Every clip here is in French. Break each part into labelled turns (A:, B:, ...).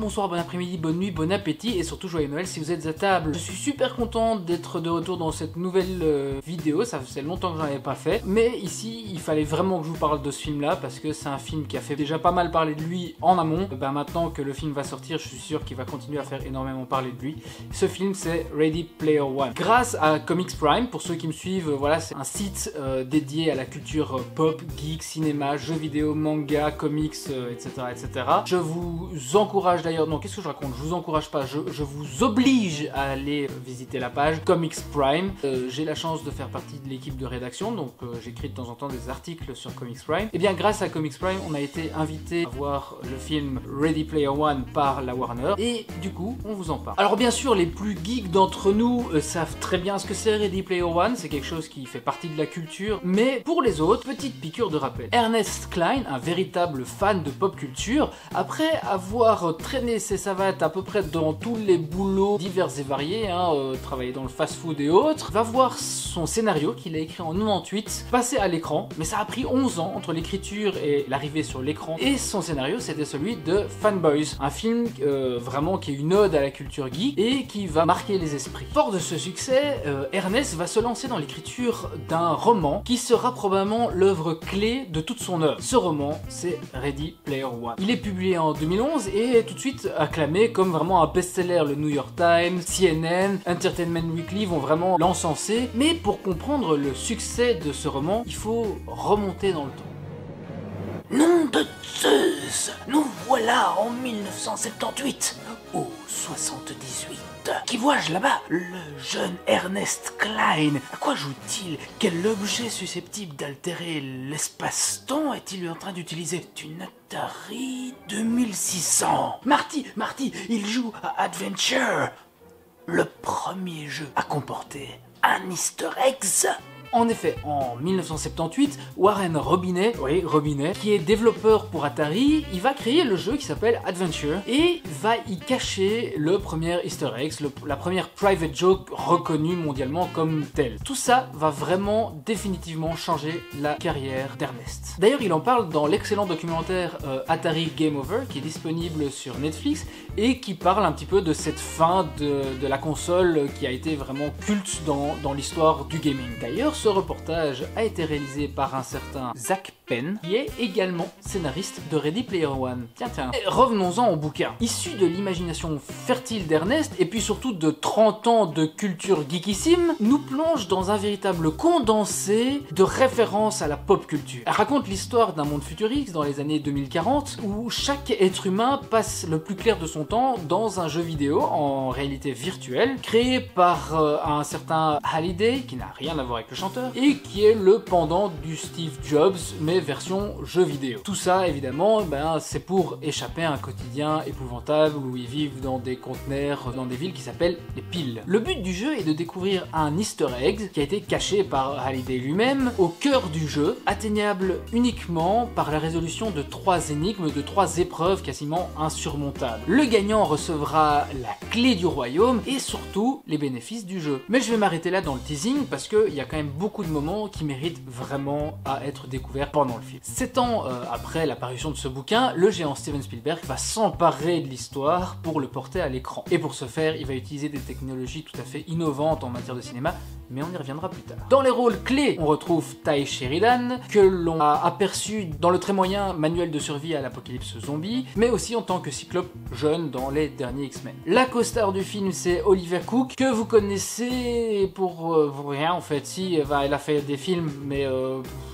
A: bonsoir, bon après-midi, bonne nuit, bon appétit et surtout joyeux Noël si vous êtes à table. Je suis super content d'être de retour dans cette nouvelle vidéo, ça faisait longtemps que j'en avais pas fait. Mais ici, il fallait vraiment que je vous parle de ce film-là parce que c'est un film qui a fait déjà pas mal parler de lui en amont. Maintenant que le film va sortir, je suis sûr qu'il va continuer à faire énormément parler de lui. Ce film, c'est Ready Player One. Grâce à Comics Prime, pour ceux qui me suivent, voilà, c'est un site dédié à la culture pop, geek, cinéma, jeux vidéo, manga, comics, etc., etc. Je vous encourage d'ailleurs, non, qu'est-ce que je raconte? Je vous encourage pas, je vous oblige à aller visiter la page Comics Prime. J'ai la chance de faire partie de l'équipe de rédaction, donc j'écris de temps en temps des articles sur Comics Prime. Et bien grâce à Comics Prime, on a été invité à voir le film Ready Player One par la Warner, et du coup, on vous en parle. Alors bien sûr, les plus geeks d'entre nous savent très bien ce que c'est Ready Player One, c'est quelque chose qui fait partie de la culture, mais pour les autres, petite piqûre de rappel. Ernest Cline, un véritable fan de pop culture, après avoir traîné ses savates à peu près dans tous les boulots divers et variés, travailler dans le fast-food et autres, va voir son scénario qu'il a écrit en 98 passer à l'écran, mais ça a pris 11 ans entre l'écriture et l'arrivée sur l'écran, et son scénario c'était celui de Fanboys, un film vraiment qui est une ode à la culture geek et qui va marquer les esprits. Fort de ce succès, Ernest va se lancer dans l'écriture d'un roman qui sera probablement l'œuvre clé de toute son œuvre. Ce roman, c'est Ready Player One. Il est publié en 2011 et est tout de suite acclamé comme vraiment un best-seller. Le New York Times, CNN, Entertainment Weekly vont vraiment l'encenser. Mais pour comprendre le succès de ce roman, il faut remonter dans le temps. Nom de Zeus! Nous voilà en 1978, au 78. Qui vois-je là-bas? Le jeune Ernest Cline. À quoi joue-t-il? Quel objet susceptible d'altérer l'espace-temps est-il en train d'utiliser? Une Atari 2600. Marty, il joue à Adventure, le premier jeu à comporter un Easter egg. En effet, en 1978, Warren Robinet, qui est développeur pour Atari, il va créer le jeu qui s'appelle Adventure et va y cacher le premier Easter egg, la première private joke reconnue mondialement comme telle. Tout ça va vraiment définitivement changer la carrière d'Ernest. D'ailleurs, il en parle dans l'excellent documentaire Atari Game Over qui est disponible sur Netflix et qui parle un petit peu de cette fin de la console qui a été vraiment culte dans l'histoire du gaming. D'ailleurs, ce reportage a été réalisé par un certain Zach Penn, qui est également scénariste de Ready Player One. Tiens. Revenons-en au bouquin. Issu de l'imagination fertile d'Ernest, et puis surtout de 30 ans de culture geekissime, nous plonge dans un véritable condensé de références à la pop culture. Elle raconte l'histoire d'un monde futuriste dans les années 2040, où chaque être humain passe le plus clair de son temps dans un jeu vidéo en réalité virtuelle, créé par un certain Halliday, qui n'a rien à voir avec le chanteur, et qui est le pendant du Steve Jobs, mais version jeu vidéo. Tout ça, évidemment, c'est pour échapper à un quotidien épouvantable où ils vivent dans des conteneurs, dans des villes qui s'appellent les piles. Le but du jeu est de découvrir un Easter egg qui a été caché par Halliday lui-même au cœur du jeu, atteignable uniquement par la résolution de 3 énigmes, de 3 épreuves quasiment insurmontables. Le gagnant recevra la clé du royaume et surtout les bénéfices du jeu. Mais je vais m'arrêter là dans le teasing parce qu'il y a quand même beaucoup de moments qui méritent vraiment à être découverts pendant le film. 7 ans après la parution de ce bouquin, le géant Steven Spielberg va s'emparer de l'histoire pour le porter à l'écran. Et pour ce faire, il va utiliser des technologies tout à fait innovantes en matière de cinéma, mais on y reviendra plus tard. Dans les rôles clés, on retrouve Ty Sheridan, que l'on a aperçu dans le très moyen manuel de survie à l'apocalypse zombie, mais aussi en tant que Cyclope jeune dans les derniers X-Men. La co-star du film, c'est Olivia Cooke, que vous connaissez pour rien en fait. Si, elle a fait des films, mais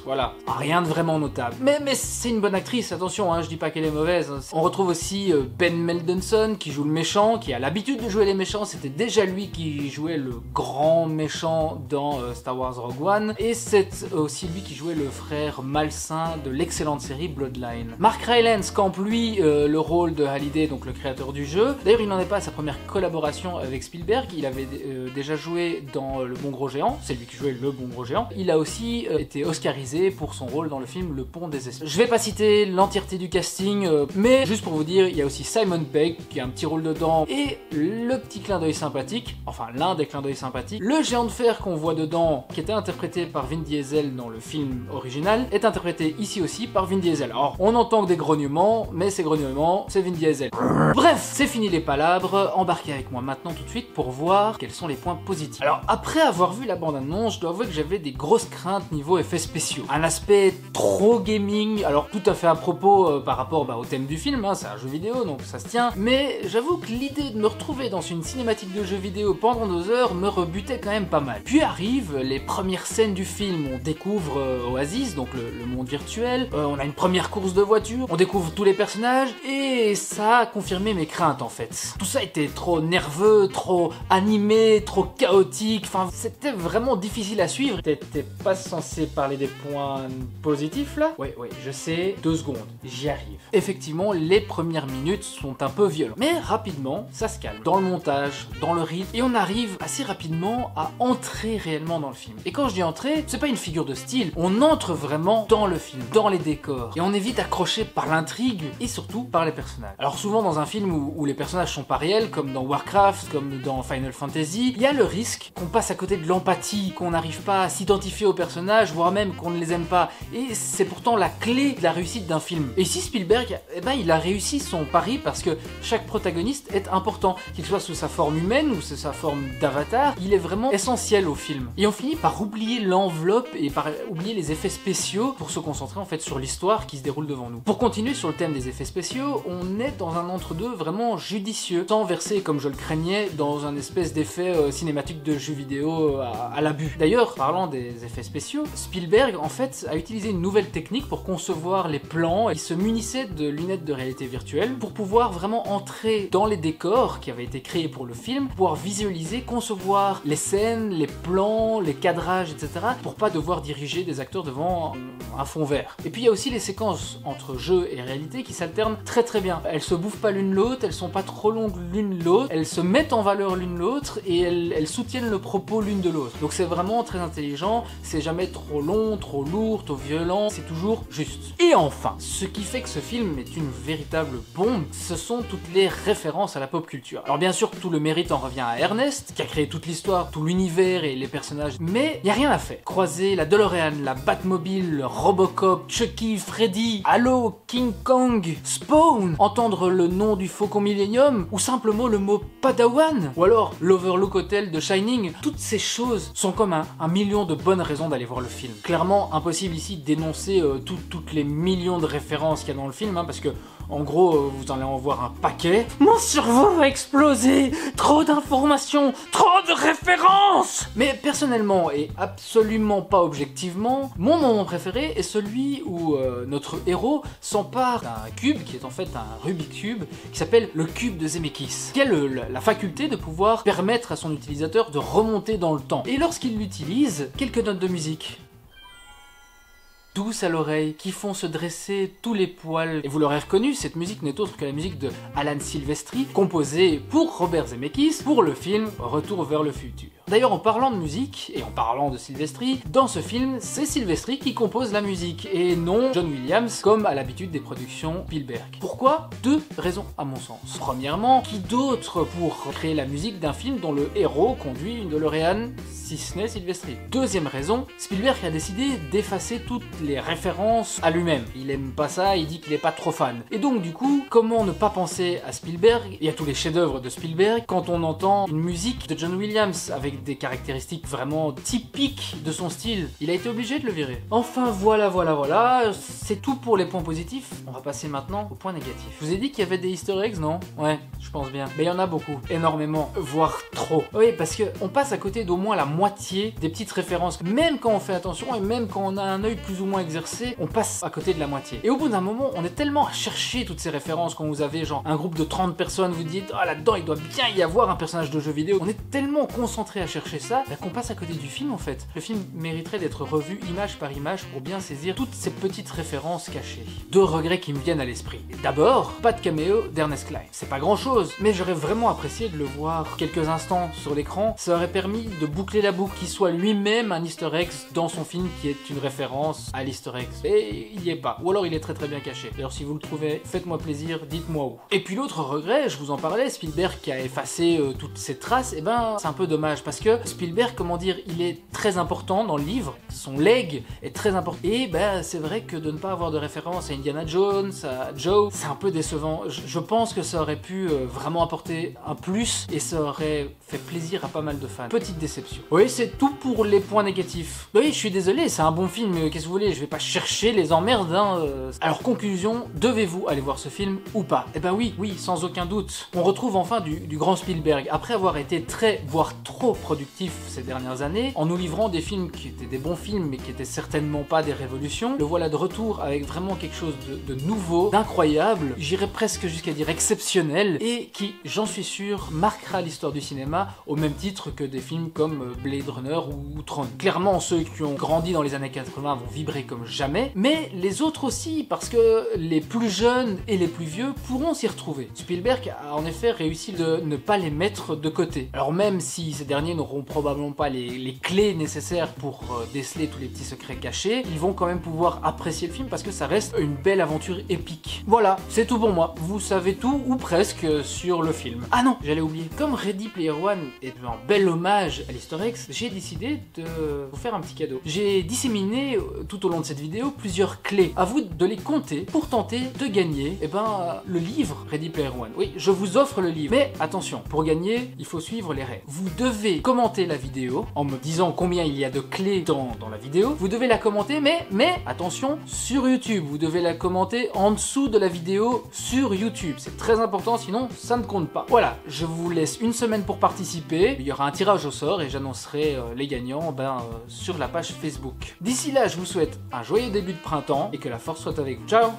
A: voilà, rien de vraiment notable. Mais c'est une bonne actrice, attention, je dis pas qu'elle est mauvaise. On retrouve aussi Ben Mendelsohn, qui joue le méchant, qui a l'habitude de jouer les méchants. C'était déjà lui qui jouait le grand méchant dans Star Wars Rogue One, et c'est aussi lui qui jouait le frère malsain de l'excellente série Bloodline. Mark Rylance campe lui le rôle de Halliday, donc le créateur du jeu. D'ailleurs, il n'en est pas à sa première collaboration avec Spielberg. Il avait déjà joué dans Le Bon Gros Géant, c'est lui qui jouait le Bon Gros Géant. Il a aussi été oscarisé pour son rôle dans le film Le Pont des Esprits. Je vais pas citer l'entièreté du casting, mais juste pour vous dire, il y a aussi Simon Pegg qui a un petit rôle dedans, et le petit clin d'œil sympathique, enfin l'un des clins d'œil sympathiques, le géant de fer frère qu'on voit dedans, qui était interprété par Vin Diesel dans le film original, est interprété ici aussi par Vin Diesel. Alors, on entend que des grognements, mais ces grognements, c'est Vin Diesel. Bref, c'est fini les palabres, embarquez avec moi maintenant tout de suite pour voir quels sont les points positifs. Alors, après avoir vu la bande-annonce, je dois avouer que j'avais des grosses craintes niveau effets spéciaux. Un aspect trop gaming, alors tout à fait à propos par rapport au thème du film, hein, c'est un jeu vidéo donc ça se tient, mais j'avoue que l'idée de me retrouver dans une cinématique de jeu vidéo pendant 2 heures me rebutait quand même pas mal. Puis arrivent les premières scènes du film, on découvre Oasis, donc le monde virtuel, on a une première course de voiture, on découvre tous les personnages, et ça a confirmé mes craintes en fait. Tout ça était trop nerveux, trop animé, trop chaotique, enfin c'était vraiment difficile à suivre. T'étais pas censé parler des points positifs là? Oui, je sais, 2 secondes, j'y arrive. Effectivement, les premières minutes sont un peu violentes, mais rapidement, ça se calme. Dans le montage, dans le rythme, et on arrive assez rapidement à entrer réellement dans le film. Et quand je dis entrer, c'est pas une figure de style, on entre vraiment dans le film, dans les décors, et on est vite accroché par l'intrigue, et surtout par les personnages. Alors souvent dans un film où les personnages sont pas réels, comme dans Warcraft, comme dans Final Fantasy, il y a le risque qu'on passe à côté de l'empathie, qu'on n'arrive pas à s'identifier aux personnages, voire même qu'on ne les aime pas. Et c'est pourtant la clé de la réussite d'un film. Et ici Spielberg, il a réussi son pari parce que chaque protagoniste est important, qu'il soit sous sa forme humaine ou sous sa forme d'avatar, il est vraiment essentiel au film. Et on finit par oublier l'enveloppe et par oublier les effets spéciaux pour se concentrer en fait sur l'histoire qui se déroule devant nous. Pour continuer sur le thème des effets spéciaux, on est dans un entre-deux vraiment judicieux, sans verser comme je le craignais dans un espèce d'effet cinématique de jeu vidéo à l'abus. D'ailleurs, parlant des effets spéciaux, Spielberg en fait a utilisé une nouvelle technique pour concevoir les plans. Il se munissait de lunettes de réalité virtuelle pour pouvoir vraiment entrer dans les décors qui avaient été créés pour le film, pouvoir visualiser, concevoir les scènes, les plans, les cadrages, etc. pour pas devoir diriger des acteurs devant un fond vert. Et puis il y a aussi les séquences entre jeu et réalité qui s'alternent très bien. Elles se bouffent pas l'une l'autre, elles sont pas trop longues l'une l'autre, elles se mettent en valeur l'une l'autre et elles soutiennent le propos l'une de l'autre. Donc c'est vraiment très intelligent, c'est jamais trop long, trop lourd, trop violent, c'est toujours juste. Et enfin, ce qui fait que ce film est une véritable bombe, ce sont toutes les références à la pop culture. Alors bien sûr, tout le mérite en revient à Ernest, qui a créé toute l'histoire, tout l'univers et les personnages, mais y a rien à faire. Croiser la DeLorean, la Batmobile, Robocop, Chucky, Freddy, Halo, King Kong, Spawn, entendre le nom du Faucon Millenium, ou simplement le mot Padawan, ou alors l'Overlook Hotel de Shining, toutes ces choses sont comme un million de bonnes raisons d'aller voir le film. Clairement, impossible ici d'énoncer toutes les millions de références qu'il y a dans le film, parce que en gros, vous allez en voir un paquet. Mon cerveau va exploser! Trop d'informations! Trop de références! Mais personnellement, et absolument pas objectivement, mon moment préféré est celui où notre héros s'empare d'un cube, qui est en fait un Rubik's Cube, qui s'appelle le cube de Zemeckis, qui a la faculté de pouvoir permettre à son utilisateur de remonter dans le temps. Et lorsqu'il l'utilise, quelques notes de musique douce à l'oreille, qui font se dresser tous les poils. Et vous l'aurez reconnu, cette musique n'est autre que la musique de Alan Silvestri, composée pour Robert Zemeckis pour le film Retour vers le futur. D'ailleurs, en parlant de musique, et en parlant de Silvestri, dans ce film, c'est Silvestri qui compose la musique, et non John Williams, comme à l'habitude des productions Spielberg. Pourquoi? 2 raisons à mon sens. Premièrement, qui d'autre pour créer la musique d'un film dont le héros conduit une DeLorean, si ce n'est Silvestri? Deuxième raison, Spielberg a décidé d'effacer toutes les références à lui-même. Il aime pas ça, il dit qu'il est pas trop fan. Et donc du coup, comment ne pas penser à Spielberg et à tous les chefs-d'œuvre de Spielberg quand on entend une musique de John Williams avec des caractéristiques vraiment typiques de son style? Il a été obligé de le virer. Enfin voilà, c'est tout pour les points positifs. On va passer maintenant aux points négatifs. Je vous ai dit qu'il y avait des easter eggs, non? Ouais, je pense bien. Mais il y en a beaucoup, énormément, voire trop. Oui, parce que on passe à côté d'au moins la moitié des petites références. Même quand on fait attention et même quand on a un œil plus ou moins exercé, on passe à côté de la moitié. Et au bout d'un moment, on est tellement à chercher toutes ces références quand vous avez genre un groupe de 30 personnes, vous dites ah là-dedans il doit bien y avoir un personnage de jeu vidéo. On est tellement concentré à chercher ça qu'on passe à côté du film en fait. Le film mériterait d'être revu image par image pour bien saisir toutes ces petites références cachées. 2 regrets qui me viennent à l'esprit. D'abord, pas de caméo d'Ernest Cline. C'est pas grand chose, mais j'aurais vraiment apprécié de le voir quelques instants sur l'écran. Ça aurait permis de boucler la boucle, qu'il soit lui-même un easter egg dans son film qui est une référence à l'easter egg. Et il y est pas. Ou alors il est très bien caché. D'ailleurs si vous le trouvez, faites-moi plaisir, dites-moi où. Et puis l'autre regret, je vous en parlais, Spielberg qui a effacé toutes ces traces, et ben c'est un peu dommage parce parce que Spielberg, comment dire, il est très important dans le livre, son leg est très important. Et bah, c'est vrai que de ne pas avoir de référence à Indiana Jones, à Joe, c'est un peu décevant. Je pense que ça aurait pu vraiment apporter un plus et ça aurait fait plaisir à pas mal de fans. Petite déception. Oui, c'est tout pour les points négatifs. Oui, je suis désolé, c'est un bon film, qu'est-ce que vous voulez, je vais pas chercher les emmerdes, hein. Alors conclusion, devez-vous aller voir ce film ou pas? Eh ben oui, sans aucun doute. On retrouve enfin du grand Spielberg, après avoir été très, voire trop productif ces dernières années, en nous livrant des films qui étaient des bons films, mais qui étaient certainement pas des révolutions. Le voilà de retour avec vraiment quelque chose de nouveau, d'incroyable, j'irais presque jusqu'à dire exceptionnel, et qui, j'en suis sûr, marquera l'histoire du cinéma au même titre que des films comme Blade Runner ou Tron. Clairement, ceux qui ont grandi dans les années 80 vont vibrer comme jamais, mais les autres aussi, parce que les plus jeunes et les plus vieux pourront s'y retrouver. Spielberg a en effet réussi de ne pas les mettre de côté. Alors même si ces derniers n'auront probablement pas les clés nécessaires pour déceler tous les petits secrets cachés, ils vont quand même pouvoir apprécier le film parce que ça reste une belle aventure épique. Voilà, c'est tout pour moi. Vous savez tout, ou presque, sur le film. Ah non, j'allais oublier. Comme Ready Player One est un bel hommage à l'Easter eggs, j'ai décidé de vous faire un petit cadeau. J'ai disséminé tout au long de cette vidéo plusieurs clés. À vous de les compter pour tenter de gagner le livre Ready Player One. Oui, je vous offre le livre. Mais attention, pour gagner, il faut suivre les règles. Vous devez commenter la vidéo en me disant combien il y a de clés dans la vidéo. Vous devez la commenter, mais attention, sur YouTube. Vous devez la commenter en dessous de la vidéo sur YouTube. C'est très important, sinon ça ne compte pas. Voilà, je vous laisse une semaine pour participer. Il y aura un tirage au sort et j'annoncerai les gagnants sur la page Facebook. D'ici là, je vous souhaite un joyeux début de printemps et que la force soit avec vous. Ciao!